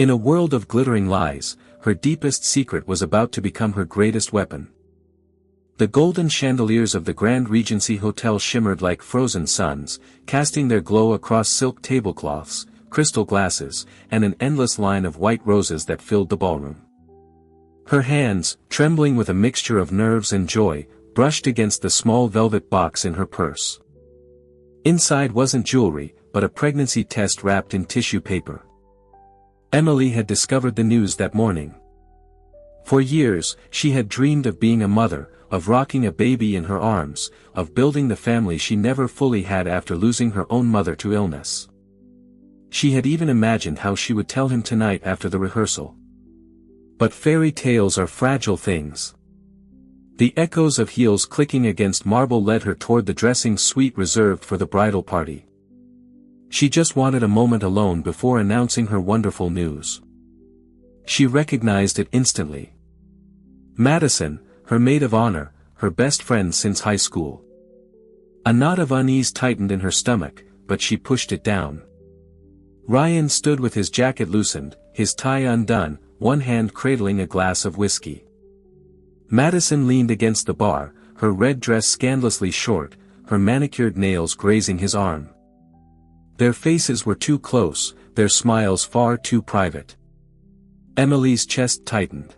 In a world of glittering lies, her deepest secret was about to become her greatest weapon. The golden chandeliers of the Grand Regency Hotel shimmered like frozen suns, casting their glow across silk tablecloths, crystal glasses, and an endless line of white roses that filled the ballroom. Her hands, trembling with a mixture of nerves and joy, brushed against the small velvet box in her purse. Inside wasn't jewelry, but a pregnancy test wrapped in tissue paper. Emily had discovered the news that morning. For years, she had dreamed of being a mother, of rocking a baby in her arms, of building the family she never fully had after losing her own mother to illness. She had even imagined how she would tell him tonight after the rehearsal. But fairy tales are fragile things. The echoes of heels clicking against marble led her toward the dressing suite reserved for the bridal party. She just wanted a moment alone before announcing her wonderful news. She recognized it instantly. Madison, her maid of honor, her best friend since high school. A knot of unease tightened in her stomach, but she pushed it down. Ryan stood with his jacket loosened, his tie undone, one hand cradling a glass of whiskey. Madison leaned against the bar, her red dress scandalously short, her manicured nails grazing his arm. Their faces were too close, their smiles far too private. Emily's chest tightened.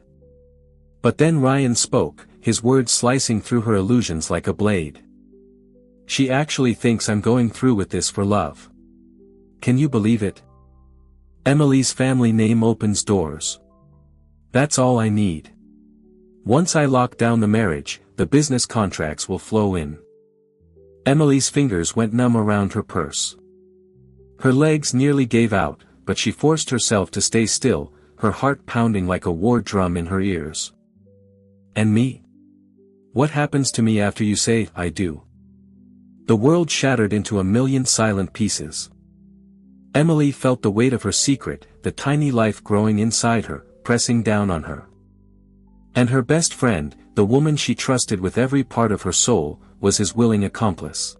But then Ryan spoke, his words slicing through her illusions like a blade. She actually thinks I'm going through with this for love. Can you believe it? Emily's family name opens doors. That's all I need. Once I lock down the marriage, the business contracts will flow in. Emily's fingers went numb around her purse. Her legs nearly gave out, but she forced herself to stay still, her heart pounding like a war drum in her ears. And me? What happens to me after you say, I do? The world shattered into a million silent pieces. Emily felt the weight of her secret, the tiny life growing inside her, pressing down on her. And her best friend, the woman she trusted with every part of her soul, was his willing accomplice.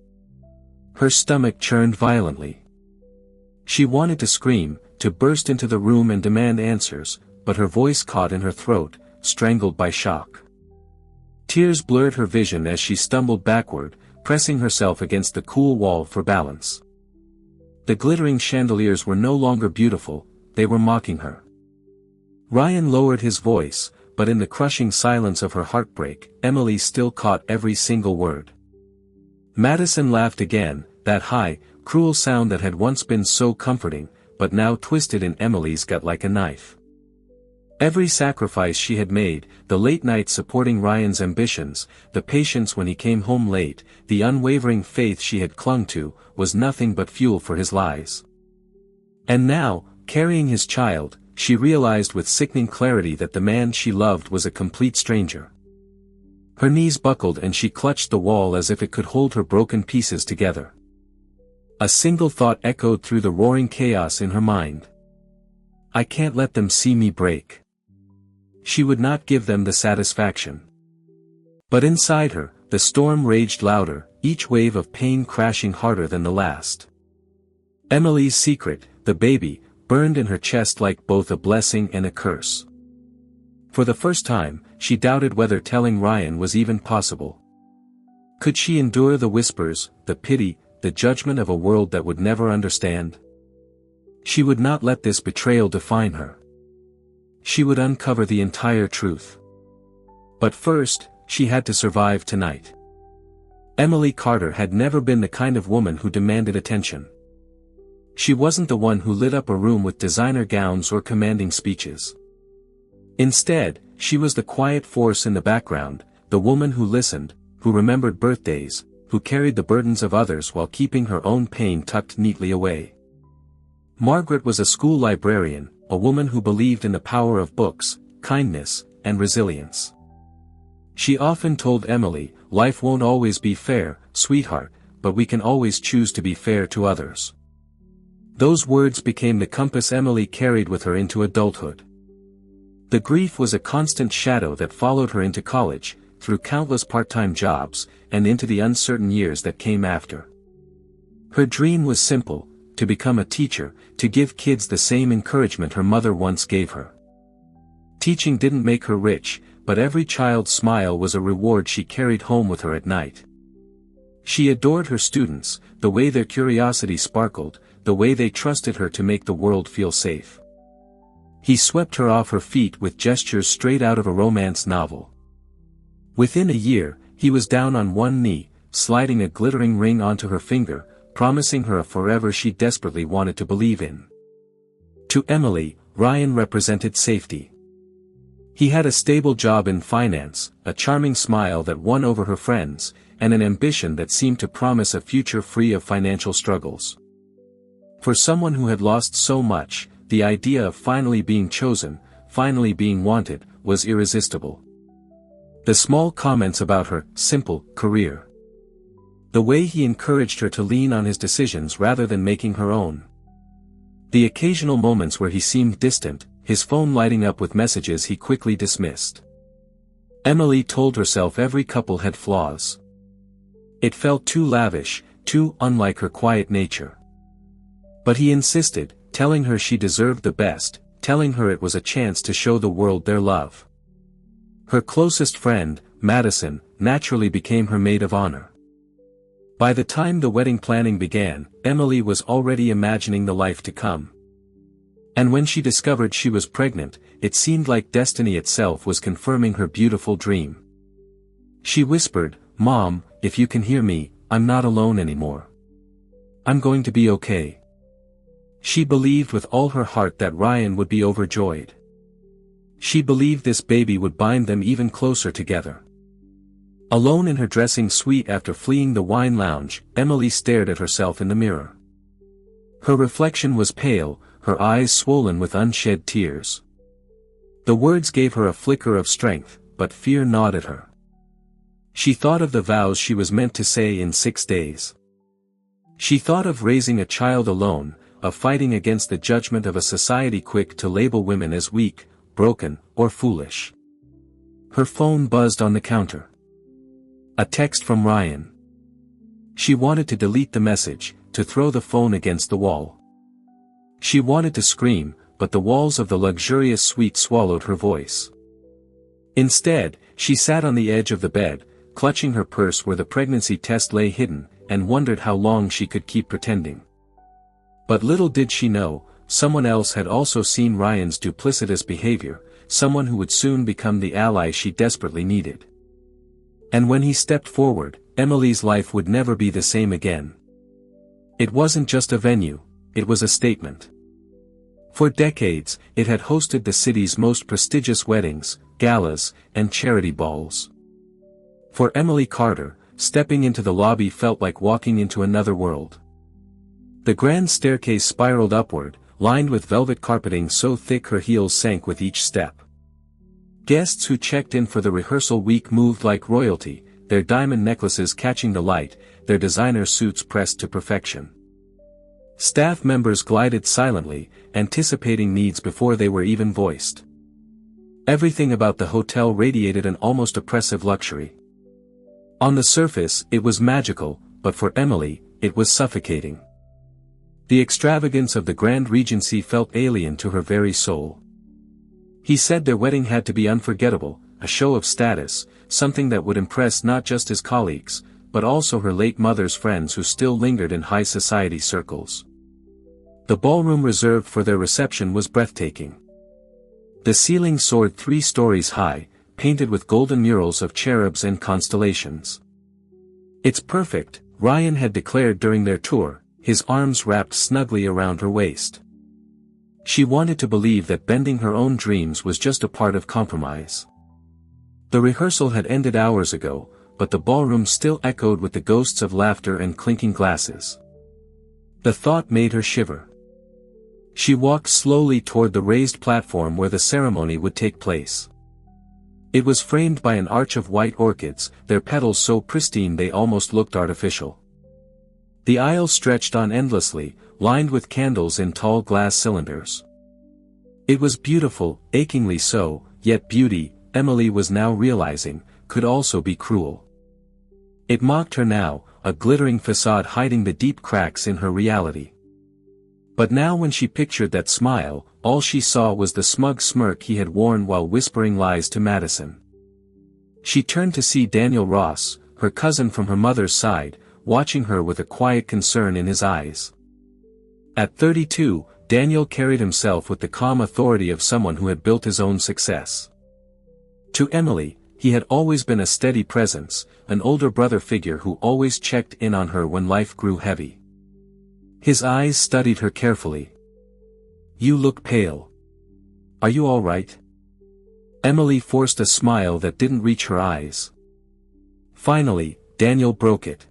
Her stomach churned violently. She wanted to scream, to burst into the room and demand answers, but her voice caught in her throat, strangled by shock. Tears blurred her vision as she stumbled backward, pressing herself against the cool wall for balance. The glittering chandeliers were no longer beautiful, they were mocking her. Ryan lowered his voice, but in the crushing silence of her heartbreak, Emily still caught every single word. Madison laughed again, that high, cruel sound that had once been so comforting, but now twisted in Emily's gut like a knife. Every sacrifice she had made, the late nights supporting Ryan's ambitions, the patience when he came home late, the unwavering faith she had clung to, was nothing but fuel for his lies. And now, carrying his child, she realized with sickening clarity that the man she loved was a complete stranger. Her knees buckled and she clutched the wall as if it could hold her broken pieces together. A single thought echoed through the roaring chaos in her mind. I can't let them see me break. She would not give them the satisfaction. But inside her, the storm raged louder, each wave of pain crashing harder than the last. Emily's secret, the baby, burned in her chest like both a blessing and a curse. For the first time, she doubted whether telling Ryan was even possible. Could she endure the whispers, the pity, the judgment of a world that would never understand? She would not let this betrayal define her. She would uncover the entire truth. But first, she had to survive tonight. Emily Carter had never been the kind of woman who demanded attention. She wasn't the one who lit up a room with designer gowns or commanding speeches. Instead, she was the quiet force in the background, the woman who listened, who remembered birthdays, who carried the burdens of others while keeping her own pain tucked neatly away. Margaret was a school librarian, a woman who believed in the power of books, kindness, and resilience. She often told Emily, life won't always be fair, sweetheart, but we can always choose to be fair to others. Those words became the compass Emily carried with her into adulthood. The grief was a constant shadow that followed her into college, through countless part-time jobs, and into the uncertain years that came after. Her dream was simple, to become a teacher, to give kids the same encouragement her mother once gave her. Teaching didn't make her rich, but every child's smile was a reward she carried home with her at night. She adored her students, the way their curiosity sparkled, the way they trusted her to make the world feel safe. He swept her off her feet with gestures straight out of a romance novel. Within a year, he was down on one knee, sliding a glittering ring onto her finger, promising her a forever she desperately wanted to believe in. To Emily, Ryan represented safety. He had a stable job in finance, a charming smile that won over her friends, and an ambition that seemed to promise a future free of financial struggles. For someone who had lost so much, the idea of finally being chosen, finally being wanted, was irresistible. The small comments about her simple career. The way he encouraged her to lean on his decisions rather than making her own. The occasional moments where he seemed distant, his phone lighting up with messages he quickly dismissed. Emily told herself every couple had flaws. It felt too lavish, too unlike her quiet nature. But he insisted, telling her she deserved the best, telling her it was a chance to show the world their love. Her closest friend, Madison, naturally became her maid of honor. By the time the wedding planning began, Emily was already imagining the life to come. And when she discovered she was pregnant, it seemed like destiny itself was confirming her beautiful dream. She whispered, "Mom, if you can hear me, I'm not alone anymore. I'm going to be okay." She believed with all her heart that Ryan would be overjoyed. She believed this baby would bind them even closer together. Alone in her dressing suite after fleeing the wine lounge, Emily stared at herself in the mirror. Her reflection was pale, her eyes swollen with unshed tears. The words gave her a flicker of strength, but fear gnawed at her. She thought of the vows she was meant to say in 6 days. She thought of raising a child alone, of fighting against the judgment of a society quick to label women as weak, broken, or foolish. Her phone buzzed on the counter. A text from Ryan. She wanted to delete the message, to throw the phone against the wall. She wanted to scream, but the walls of the luxurious suite swallowed her voice. Instead, she sat on the edge of the bed, clutching her purse where the pregnancy test lay hidden, and wondered how long she could keep pretending. But little did she know, someone else had also seen Ryan's duplicitous behavior, someone who would soon become the ally she desperately needed. And when he stepped forward, Emily's life would never be the same again. It wasn't just a venue, it was a statement. For decades, it had hosted the city's most prestigious weddings, galas, and charity balls. For Emily Carter, stepping into the lobby felt like walking into another world. The grand staircase spiraled upward, lined with velvet carpeting so thick her heels sank with each step. Guests who checked in for the rehearsal week moved like royalty, their diamond necklaces catching the light, their designer suits pressed to perfection. Staff members glided silently, anticipating needs before they were even voiced. Everything about the hotel radiated an almost oppressive luxury. On the surface, it was magical, but for Emily, it was suffocating. The extravagance of the Grand Regency felt alien to her very soul. He said their wedding had to be unforgettable, a show of status, something that would impress not just his colleagues, but also her late mother's friends who still lingered in high society circles. The ballroom reserved for their reception was breathtaking. The ceiling soared 3 stories high, painted with golden murals of cherubs and constellations. "It's perfect," Ryan had declared during their tour, his arms wrapped snugly around her waist. She wanted to believe that bending her own dreams was just a part of compromise. The rehearsal had ended hours ago, but the ballroom still echoed with the ghosts of laughter and clinking glasses. The thought made her shiver. She walked slowly toward the raised platform where the ceremony would take place. It was framed by an arch of white orchids, their petals so pristine they almost looked artificial. The aisle stretched on endlessly, lined with candles in tall glass cylinders. It was beautiful, achingly so, yet beauty, Emily was now realizing, could also be cruel. It mocked her now, a glittering facade hiding the deep cracks in her reality. But now when she pictured that smile, all she saw was the smug smirk he had worn while whispering lies to Madison. She turned to see Daniel Ross, her cousin from her mother's side, watching her with a quiet concern in his eyes. At 32, Daniel carried himself with the calm authority of someone who had built his own success. To Emily, he had always been a steady presence, an older brother figure who always checked in on her when life grew heavy. His eyes studied her carefully. "You look pale. Are you all right?" Emily forced a smile that didn't reach her eyes. Finally, Daniel broke it.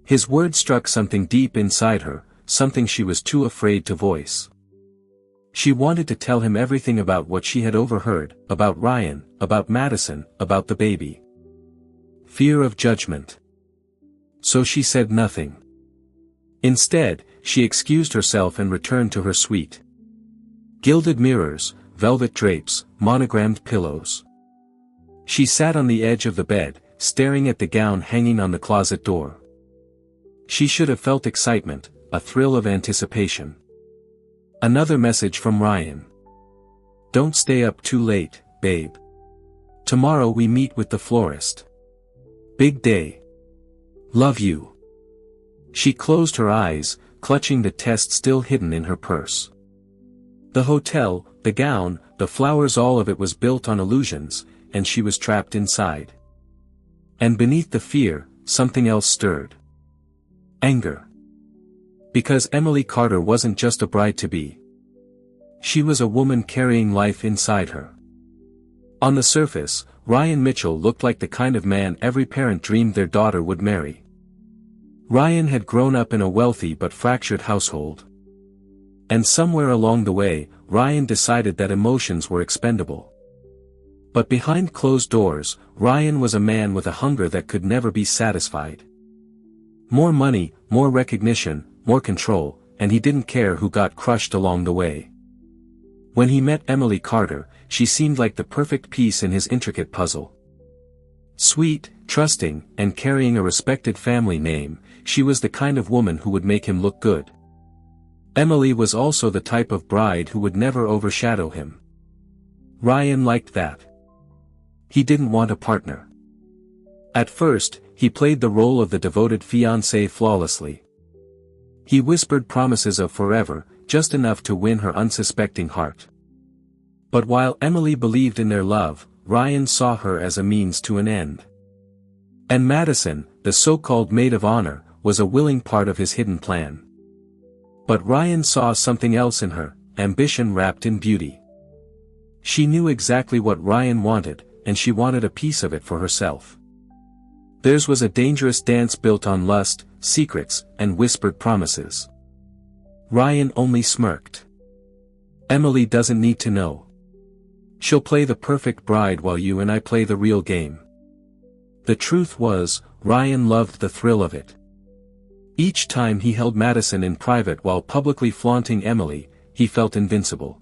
His words struck something deep inside her, something she was too afraid to voice. She wanted to tell him everything about what she had overheard, about Ryan, about Madison, about the baby. Fear of judgment. So she said nothing. Instead, she excused herself and returned to her suite. Gilded mirrors, velvet drapes, monogrammed pillows. She sat on the edge of the bed, staring at the gown hanging on the closet door. She should have felt excitement, a thrill of anticipation. Another message from Ryan. "Don't stay up too late, babe. Tomorrow we meet with the florist. Big day. Love you." She closed her eyes, clutching the test still hidden in her purse. The hotel, the gown, the flowers, all of it was built on illusions, and she was trapped inside. And beneath the fear, something else stirred. Anger. Because Emily Carter wasn't just a bride-to-be. She was a woman carrying life inside her. On the surface, Ryan Mitchell looked like the kind of man every parent dreamed their daughter would marry. Ryan had grown up in a wealthy but fractured household. And somewhere along the way, Ryan decided that emotions were expendable. But behind closed doors, Ryan was a man with a hunger that could never be satisfied. More money, more recognition, more control, and he didn't care who got crushed along the way. When he met Emily Carter, she seemed like the perfect piece in his intricate puzzle. Sweet, trusting, and carrying a respected family name, she was the kind of woman who would make him look good. Emily was also the type of bride who would never overshadow him. Ryan liked that. He didn't want a partner. At first, he played the role of the devoted fiancé flawlessly. He whispered promises of forever, just enough to win her unsuspecting heart. But while Emily believed in their love, Ryan saw her as a means to an end. And Madison, the so-called maid of honor, was a willing part of his hidden plan. But Ryan saw something else in her, ambition wrapped in beauty. She knew exactly what Ryan wanted, and she wanted a piece of it for herself. Theirs was a dangerous dance built on lust, secrets, and whispered promises. Ryan only smirked. Emily doesn't need to know. She'll play the perfect bride while you and I play the real game. The truth was, Ryan loved the thrill of it. Each time he held Madison in private while publicly flaunting Emily, he felt invincible.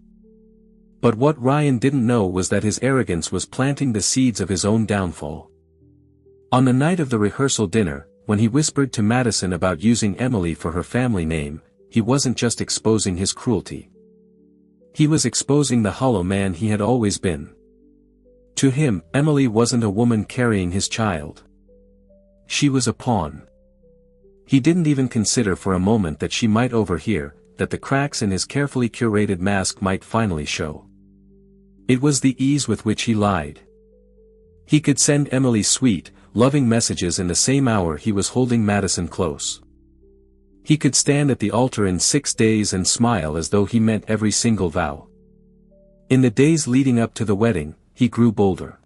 But what Ryan didn't know was that his arrogance was planting the seeds of his own downfall. On the night of the rehearsal dinner, when he whispered to Madison about using Emily for her family name, he wasn't just exposing his cruelty. He was exposing the hollow man he had always been. To him, Emily wasn't a woman carrying his child. She was a pawn. He didn't even consider for a moment that she might overhear, that the cracks in his carefully curated mask might finally show. It was the ease with which he lied. He could send Emily sweet, loving messages in the same hour he was holding Madison close. He could stand at the altar in 6 days and smile as though he meant every single vow. In the days leading up to the wedding, he grew bolder.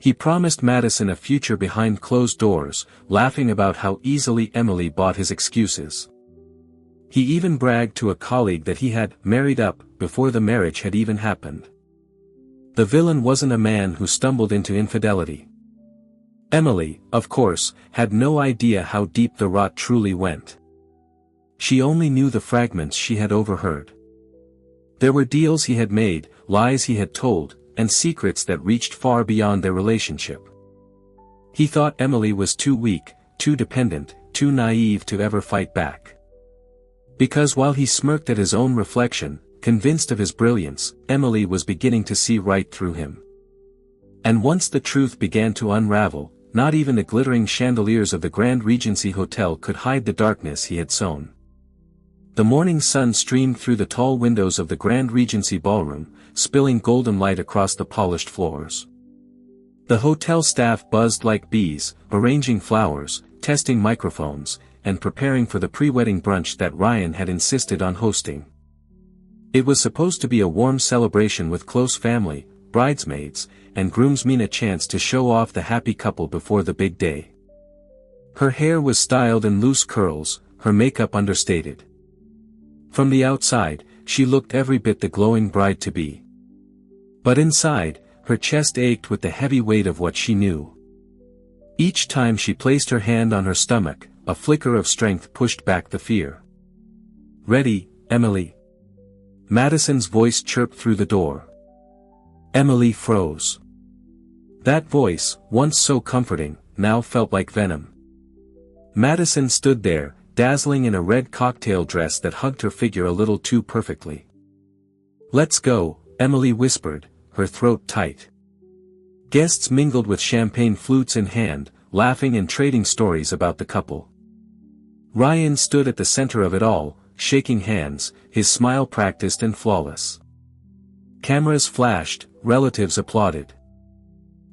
He promised Madison a future behind closed doors, laughing about how easily Emily bought his excuses. He even bragged to a colleague that he had married up before the marriage had even happened. The villain wasn't a man who stumbled into infidelity. Emily, of course, had no idea how deep the rot truly went. She only knew the fragments she had overheard. There were deals he had made, lies he had told, and secrets that reached far beyond their relationship. He thought Emily was too weak, too dependent, too naive to ever fight back. Because while he smirked at his own reflection, convinced of his brilliance, Emily was beginning to see right through him. And once the truth began to unravel, not even the glittering chandeliers of the Grand Regency Hotel could hide the darkness he had sown. The morning sun streamed through the tall windows of the Grand Regency ballroom, spilling golden light across the polished floors. The hotel staff buzzed like bees, arranging flowers, testing microphones, and preparing for the pre-wedding brunch that Ryan had insisted on hosting. It was supposed to be a warm celebration with close family, bridesmaids, and groomsmen, a chance to show off the happy couple before the big day. Her hair was styled in loose curls, her makeup understated. From the outside, she looked every bit the glowing bride-to-be. But inside, her chest ached with the heavy weight of what she knew. Each time she placed her hand on her stomach, a flicker of strength pushed back the fear. "Ready, Emily?" Madison's voice chirped through the door. Emily froze. That voice, once so comforting, now felt like venom. Madison stood there, dazzling in a red cocktail dress that hugged her figure a little too perfectly. "Let's go," Emily whispered, her throat tight. Guests mingled with champagne flutes in hand, laughing and trading stories about the couple. Ryan stood at the center of it all, shaking hands, his smile practiced and flawless. Cameras flashed, relatives applauded.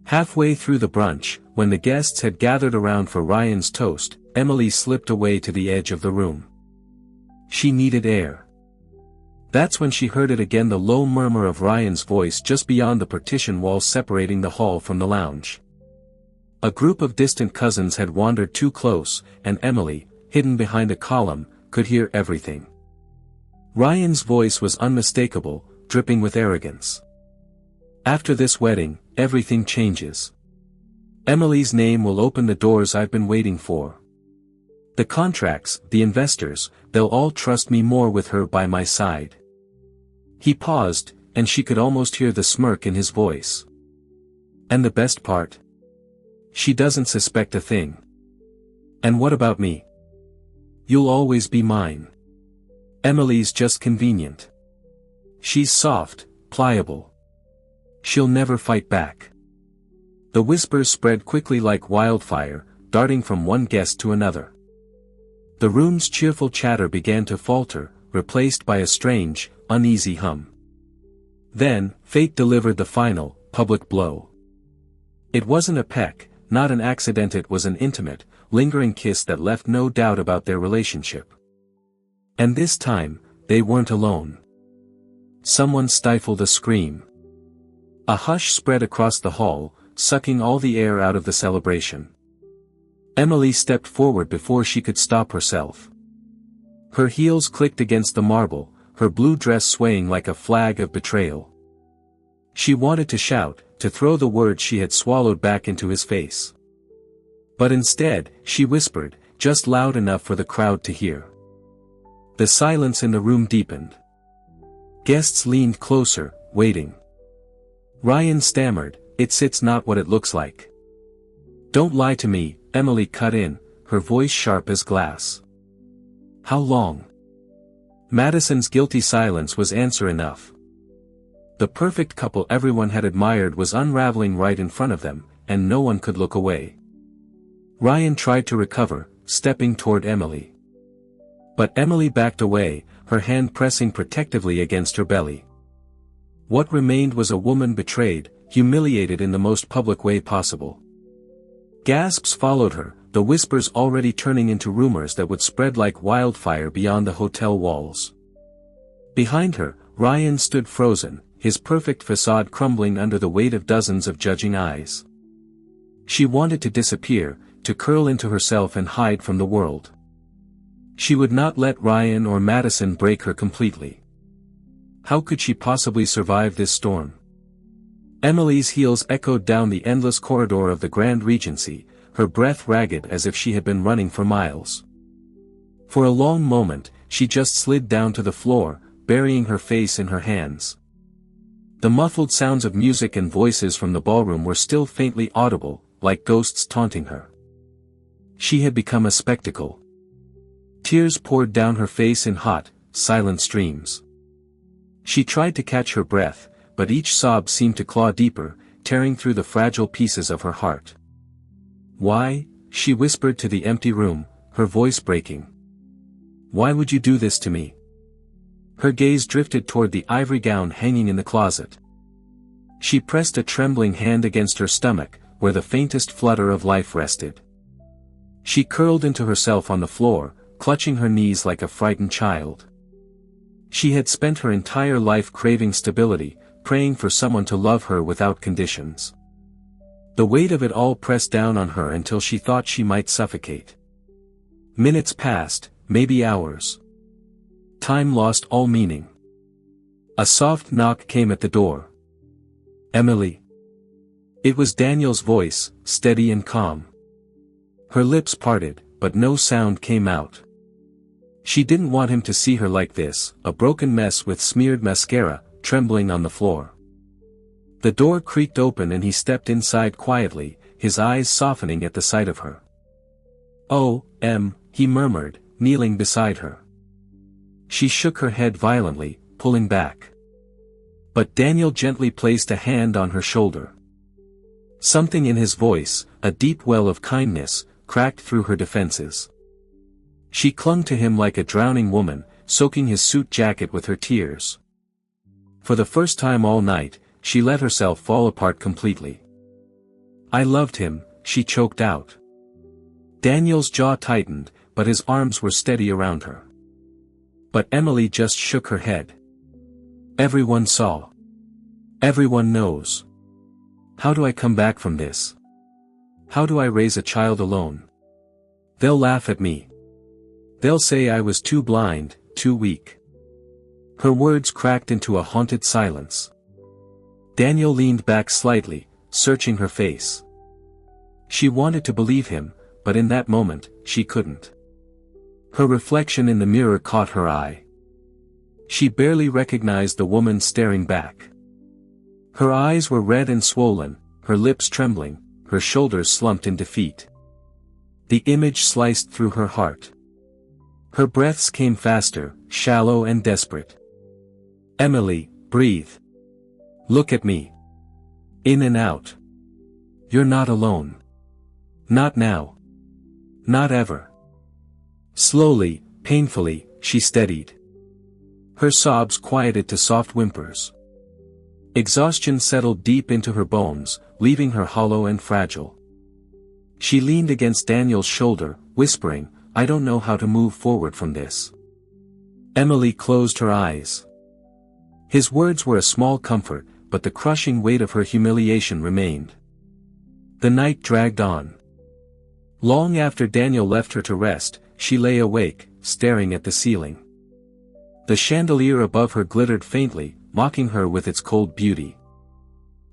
Halfway through the brunch, when the guests had gathered around for Ryan's toast, Emily slipped away to the edge of the room. She needed air. That's when she heard it again, the low murmur of Ryan's voice just beyond the partition wall separating the hall from the lounge. A group of distant cousins had wandered too close, and Emily, hidden behind a column, could hear everything. Ryan's voice was unmistakable, dripping with arrogance. "After this wedding, everything changes. Emily's name will open the doors I've been waiting for. The contracts, the investors, they'll all trust me more with her by my side." He paused, and she could almost hear the smirk in his voice. "And the best part? She doesn't suspect a thing. And what about me? You'll always be mine. Emily's just convenient. She's soft, pliable. She'll never fight back." The whispers spread quickly like wildfire, darting from one guest to another. The room's cheerful chatter began to falter, replaced by a strange, uneasy hum. Then, fate delivered the final, public blow. It wasn't a peck, not an accident, it was an intimate, lingering kiss that left no doubt about their relationship. And this time, they weren't alone. Someone stifled a scream. A hush spread across the hall, sucking all the air out of the celebration. Emily stepped forward before she could stop herself. Her heels clicked against the marble, her blue dress swaying like a flag of betrayal. She wanted to shout, to throw the words she had swallowed back into his face. But instead, she whispered, just loud enough for the crowd to hear. The silence in the room deepened. Guests leaned closer, waiting. Ryan stammered, It's not what it looks like." "Don't lie to me," Emily cut in, her voice sharp as glass. "How long?" Madison's guilty silence was answer enough. The perfect couple everyone had admired was unraveling right in front of them, and no one could look away. Ryan tried to recover, stepping toward Emily. But Emily backed away, her hand pressing protectively against her belly. What remained was a woman betrayed, humiliated in the most public way possible. Gasps followed her, the whispers already turning into rumors that would spread like wildfire beyond the hotel walls. Behind her, Ryan stood frozen, his perfect facade crumbling under the weight of dozens of judging eyes. She wanted to disappear, to curl into herself and hide from the world. She would not let Ryan or Madison break her completely. How could she possibly survive this storm? Emily's heels echoed down the endless corridor of the Grand Regency, her breath ragged as if she had been running for miles. For a long moment, she just slid down to the floor, burying her face in her hands. The muffled sounds of music and voices from the ballroom were still faintly audible, like ghosts taunting her. She had become a spectacle. Tears poured down her face in hot, silent streams. She tried to catch her breath, but each sob seemed to claw deeper, tearing through the fragile pieces of her heart. "Why?" she whispered to the empty room, her voice breaking. "Why would you do this to me?" Her gaze drifted toward the ivory gown hanging in the closet. She pressed a trembling hand against her stomach, where the faintest flutter of life rested. She curled into herself on the floor, clutching her knees like a frightened child. She had spent her entire life craving stability, praying for someone to love her without conditions. The weight of it all pressed down on her until she thought she might suffocate. Minutes passed, maybe hours. Time lost all meaning. A soft knock came at the door. "Emily." It was Daniel's voice, steady and calm. Her lips parted, but no sound came out. She didn't want him to see her like this, a broken mess with smeared mascara, trembling on the floor. The door creaked open and he stepped inside quietly, his eyes softening at the sight of her. "Oh, he murmured, kneeling beside her. She shook her head violently, pulling back. But Daniel gently placed a hand on her shoulder. Something in his voice, a deep well of kindness, cracked through her defenses. She clung to him like a drowning woman, soaking his suit jacket with her tears. For the first time all night, she let herself fall apart completely. "I loved him," she choked out. Daniel's jaw tightened, but his arms were steady around her. But Emily just shook her head. "Everyone saw. Everyone knows. How do I come back from this? How do I raise a child alone? They'll laugh at me. They'll say I was too blind, too weak." Her words cracked into a haunted silence. Daniel leaned back slightly, searching her face. She wanted to believe him, but in that moment, she couldn't. Her reflection in the mirror caught her eye. She barely recognized the woman staring back. Her eyes were red and swollen, her lips trembling, her shoulders slumped in defeat. The image sliced through her heart. Her breaths came faster, shallow and desperate. "Emily, breathe. Look at me. In and out. You're not alone. Not now. Not ever." Slowly, painfully, she steadied. Her sobs quieted to soft whimpers. Exhaustion settled deep into her bones, leaving her hollow and fragile. She leaned against Daniel's shoulder, whispering, "I don't know how to move forward from this." Emily closed her eyes. His words were a small comfort, but the crushing weight of her humiliation remained. The night dragged on. Long after Daniel left her to rest, she lay awake, staring at the ceiling. The chandelier above her glittered faintly, mocking her with its cold beauty.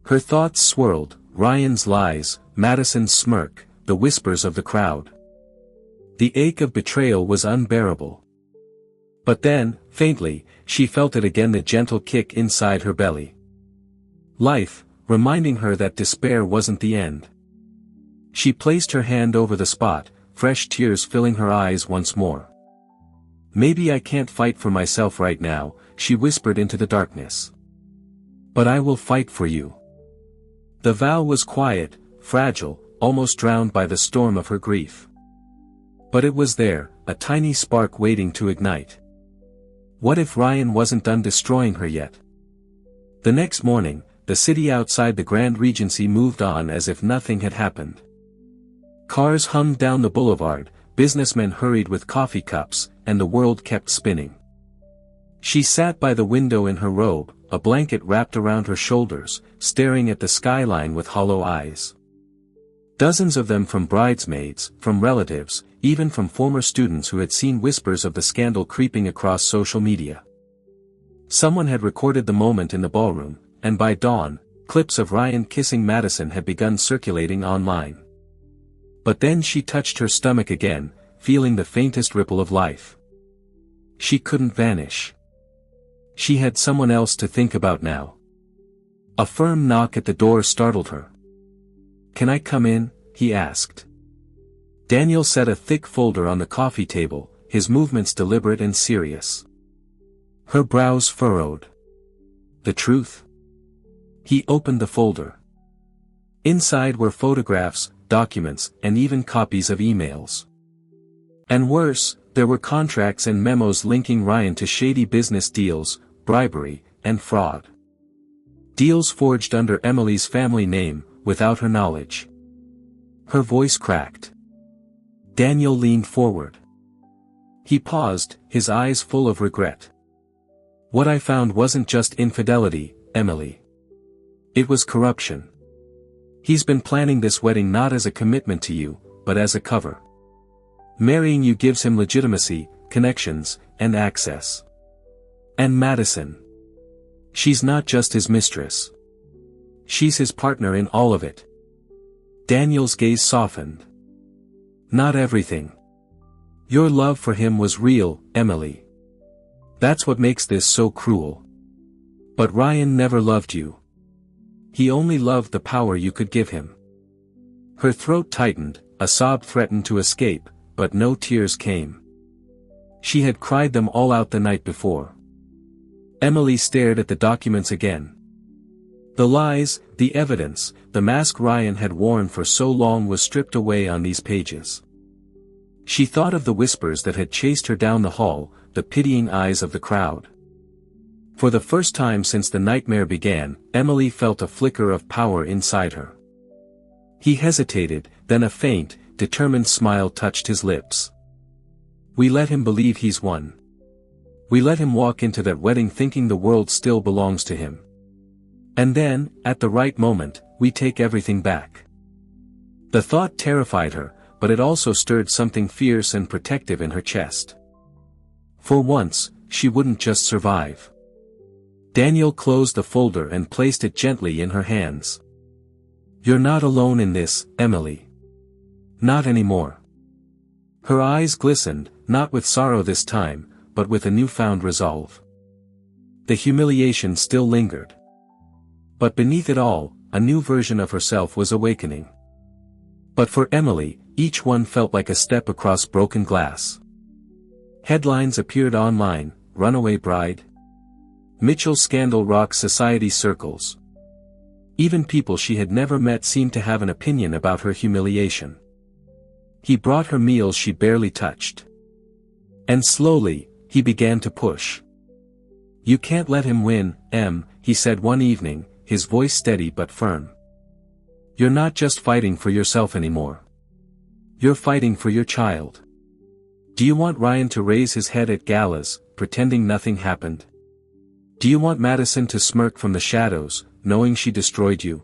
Her thoughts swirled, Ryan's lies, Madison's smirk, the whispers of the crowd. The ache of betrayal was unbearable. But then, faintly, she felt it again, the gentle kick inside her belly. Life, reminding her that despair wasn't the end. She placed her hand over the spot, fresh tears filling her eyes once more. "Maybe I can't fight for myself right now," she whispered into the darkness. "But I will fight for you." The vow was quiet, fragile, almost drowned by the storm of her grief. But it was there, a tiny spark waiting to ignite. What if Ryan wasn't done destroying her yet? The next morning, the city outside the Grand Regency moved on as if nothing had happened. Cars hummed down the boulevard, businessmen hurried with coffee cups, and the world kept spinning. She sat by the window in her robe, a blanket wrapped around her shoulders, staring at the skyline with hollow eyes. Dozens of them, from bridesmaids, from relatives, even from former students who had seen whispers of the scandal creeping across social media. Someone had recorded the moment in the ballroom, and by dawn, clips of Ryan kissing Madison had begun circulating online. But then she touched her stomach again, feeling the faintest ripple of life. She couldn't vanish. She had someone else to think about now. A firm knock at the door startled her. "Can I come in?" he asked. Daniel set a thick folder on the coffee table, his movements deliberate and serious. Her brows furrowed. The truth? He opened the folder. Inside were photographs, documents, and even copies of emails. And worse, there were contracts and memos linking Ryan to shady business deals, bribery, and fraud. Deals forged under Emily's family name, without her knowledge. Her voice cracked. Daniel leaned forward. He paused, his eyes full of regret. What I found wasn't just infidelity, Emily. It was corruption. He's been planning this wedding not as a commitment to you, but as a cover. Marrying you gives him legitimacy, connections, and access. And Madison. She's not just his mistress. She's his partner in all of it. Daniel's gaze softened. Not everything. Your love for him was real, Emily. That's what makes this so cruel. But Ryan never loved you. He only loved the power you could give him. Her throat tightened, a sob threatened to escape, but no tears came. She had cried them all out the night before. Emily stared at the documents again. The lies, the evidence, the mask Ryan had worn for so long was stripped away on these pages. She thought of the whispers that had chased her down the hall, the pitying eyes of the crowd. For the first time since the nightmare began, Emily felt a flicker of power inside her. He hesitated, then a faint, determined smile touched his lips. We let him believe he's won. We let him walk into that wedding thinking the world still belongs to him. And then, at the right moment, we take everything back. The thought terrified her, but it also stirred something fierce and protective in her chest. For once, she wouldn't just survive. Daniel closed the folder and placed it gently in her hands. You're not alone in this, Emily. Not anymore. Her eyes glistened, not with sorrow this time, but with a newfound resolve. The humiliation still lingered. But beneath it all, a new version of herself was awakening. But for Emily, each one felt like a step across broken glass. Headlines appeared online: runaway bride. Mitchell scandal rocks society circles. Even people she had never met seemed to have an opinion about her humiliation. He brought her meals she barely touched. And slowly, he began to push. You can't let him win, Em, he said one evening, his voice steady but firm. You're not just fighting for yourself anymore. You're fighting for your child. Do you want Ryan to raise his head at galas, pretending nothing happened? Do you want Madison to smirk from the shadows, knowing she destroyed you?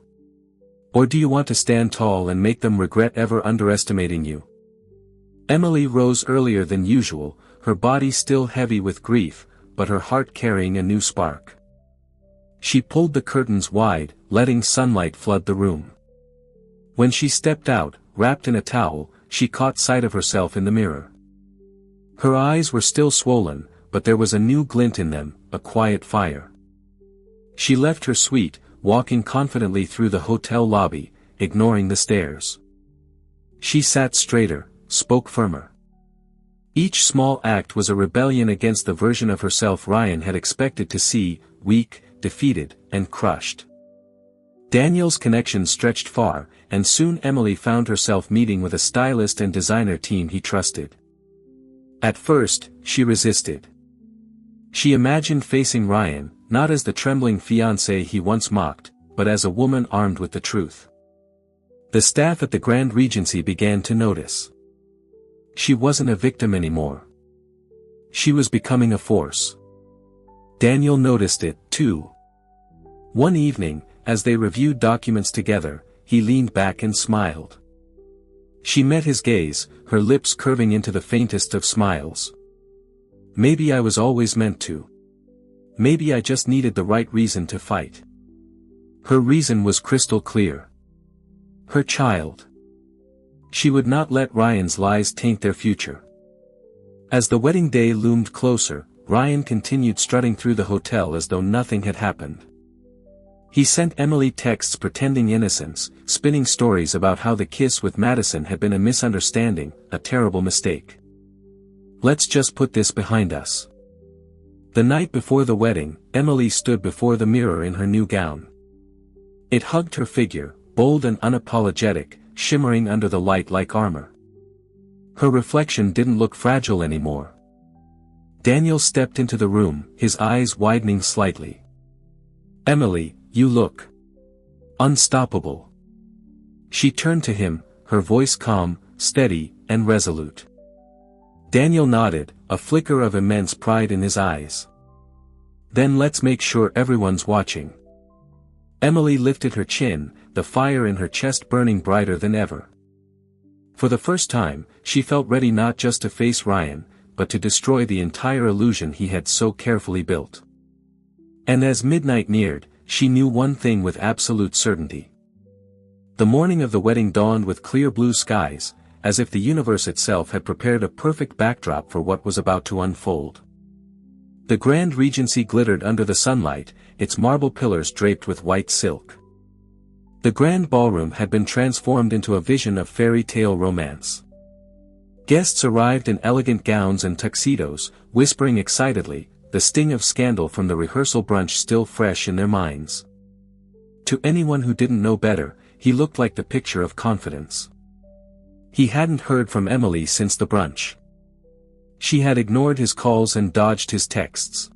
Or do you want to stand tall and make them regret ever underestimating you? Emily rose earlier than usual, her body still heavy with grief, but her heart carrying a new spark. She pulled the curtains wide, letting sunlight flood the room. When she stepped out, wrapped in a towel, she caught sight of herself in the mirror. Her eyes were still swollen, but there was a new glint in them, a quiet fire. She left her suite, walking confidently through the hotel lobby, ignoring the stares. She sat straighter, spoke firmer. Each small act was a rebellion against the version of herself Ryan had expected to see, weak, defeated, and crushed. Daniel's connection stretched far, and soon Emily found herself meeting with a stylist and designer team he trusted. At first, she resisted. She imagined facing Ryan, not as the trembling fiancé he once mocked, but as a woman armed with the truth. The staff at the Grand Regency began to notice. She wasn't a victim anymore. She was becoming a force. Daniel noticed it, too. One evening, as they reviewed documents together, he leaned back and smiled. She met his gaze, her lips curving into the faintest of smiles. Maybe I was always meant to. Maybe I just needed the right reason to fight. Her reason was crystal clear. Her child. She would not let Ryan's lies taint their future. As the wedding day loomed closer, Ryan continued strutting through the hotel as though nothing had happened. He sent Emily texts pretending innocence, spinning stories about how the kiss with Madison had been a misunderstanding, a terrible mistake. Let's just put this behind us. The night before the wedding, Emily stood before the mirror in her new gown. It hugged her figure, bold and unapologetic, shimmering under the light like armor. Her reflection didn't look fragile anymore. Daniel stepped into the room, his eyes widening slightly. "Emily, you look unstoppable." She turned to him, her voice calm, steady, and resolute. Daniel nodded, a flicker of immense pride in his eyes. "Then let's make sure everyone's watching." Emily lifted her chin, the fire in her chest burning brighter than ever. For the first time, she felt ready not just to face Ryan, but to destroy the entire illusion he had so carefully built. And as midnight neared, she knew one thing with absolute certainty. The morning of the wedding dawned with clear blue skies, as if the universe itself had prepared a perfect backdrop for what was about to unfold. The Grand Regency glittered under the sunlight, its marble pillars draped with white silk. The grand ballroom had been transformed into a vision of fairy tale romance. Guests arrived in elegant gowns and tuxedos, whispering excitedly, the sting of scandal from the rehearsal brunch still fresh in their minds. To anyone who didn't know better, he looked like the picture of confidence. He hadn't heard from Emily since the brunch. She had ignored his calls and dodged his texts.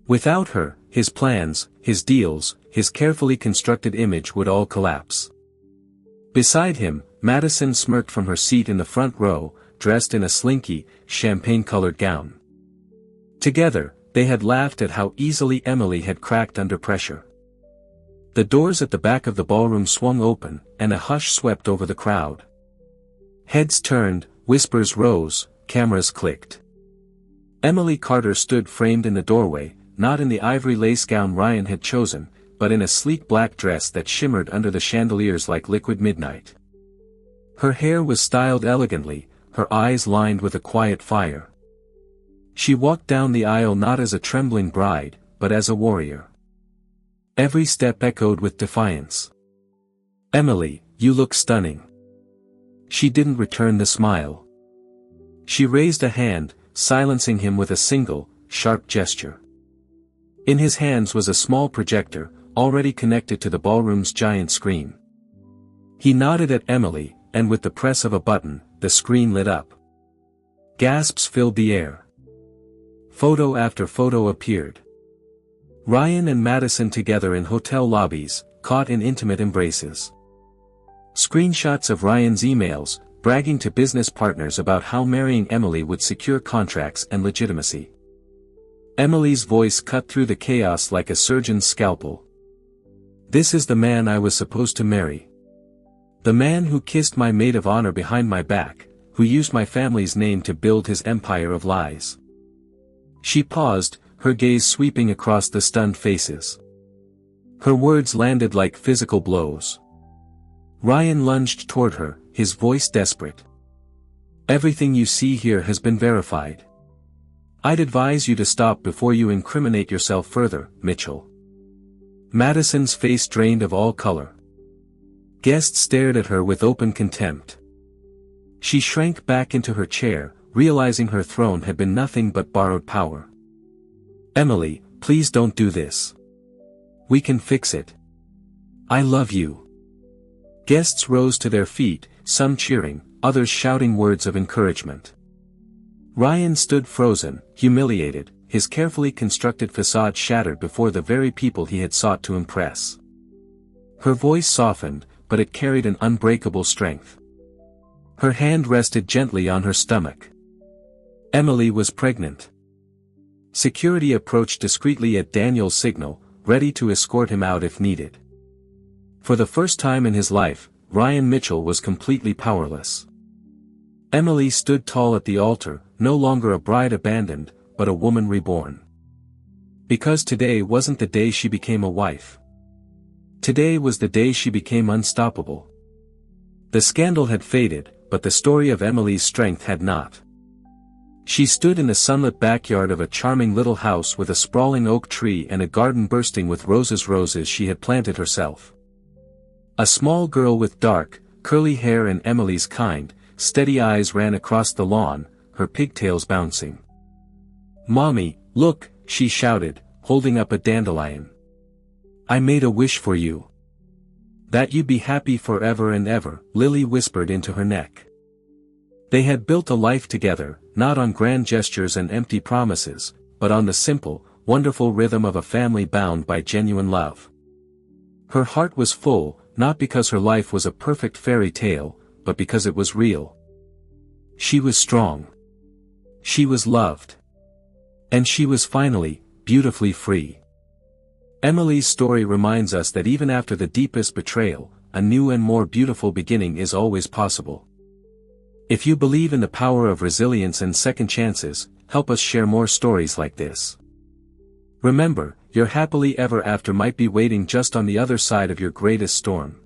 Without her, his plans, his deals, his carefully constructed image would all collapse. Beside him, Madison smirked from her seat in the front row, dressed in a slinky, champagne-colored gown. Together, they had laughed at how easily Emily had cracked under pressure. The doors at the back of the ballroom swung open, and a hush swept over the crowd. Heads turned, whispers rose, cameras clicked. Emily Carter stood framed in the doorway, not in the ivory lace gown Ryan had chosen, but in a sleek black dress that shimmered under the chandeliers like liquid midnight. Her hair was styled elegantly, her eyes lined with a quiet fire. She walked down the aisle not as a trembling bride, but as a warrior. Every step echoed with defiance. "Emily, you look stunning." She didn't return the smile. She raised a hand, silencing him with a single, sharp gesture. In his hands was a small projector, already connected to the ballroom's giant screen. He nodded at Emily, and with the press of a button, the screen lit up. Gasps filled the air. Photo after photo appeared. Ryan and Madison together in hotel lobbies, caught in intimate embraces. Screenshots of Ryan's emails, bragging to business partners about how marrying Emily would secure contracts and legitimacy. Emily's voice cut through the chaos like a surgeon's scalpel. "This is the man I was supposed to marry. The man who kissed my maid of honor behind my back, who used my family's name to build his empire of lies." She paused, her gaze sweeping across the stunned faces. Her words landed like physical blows. Ryan lunged toward her, his voice desperate. "Everything you see here has been verified. I'd advise you to stop before you incriminate yourself further, Mitchell." Madison's face drained of all color. Guests stared at her with open contempt. She shrank back into her chair, realizing her throne had been nothing but borrowed power. "Emily, please don't do this. We can fix it. I love you." Guests rose to their feet, some cheering, others shouting words of encouragement. Ryan stood frozen, humiliated, his carefully constructed facade shattered before the very people he had sought to impress. Her voice softened, but it carried an unbreakable strength. Her hand rested gently on her stomach. Emily was pregnant. Security approached discreetly at Daniel's signal, ready to escort him out if needed. For the first time in his life, Ryan Mitchell was completely powerless. Emily stood tall at the altar, no longer a bride abandoned, but a woman reborn. Because today wasn't the day she became a wife. Today was the day she became unstoppable. The scandal had faded, but the story of Emily's strength had not. She stood in the sunlit backyard of a charming little house with a sprawling oak tree and a garden bursting with roses she had planted herself. A small girl with dark, curly hair and Emily's kind, steady eyes ran across the lawn, her pigtails bouncing. "Mommy, look," she shouted, holding up a dandelion. "I made a wish for you. That you be happy forever and ever," Lily whispered into her neck. They had built a life together, not on grand gestures and empty promises, but on the simple, wonderful rhythm of a family bound by genuine love. Her heart was full, not because her life was a perfect fairy tale, but because it was real. She was strong. She was loved. And she was finally, beautifully free. Emily's story reminds us that even after the deepest betrayal, a new and more beautiful beginning is always possible. If you believe in the power of resilience and second chances, help us share more stories like this. Remember, your happily ever after might be waiting just on the other side of your greatest storm.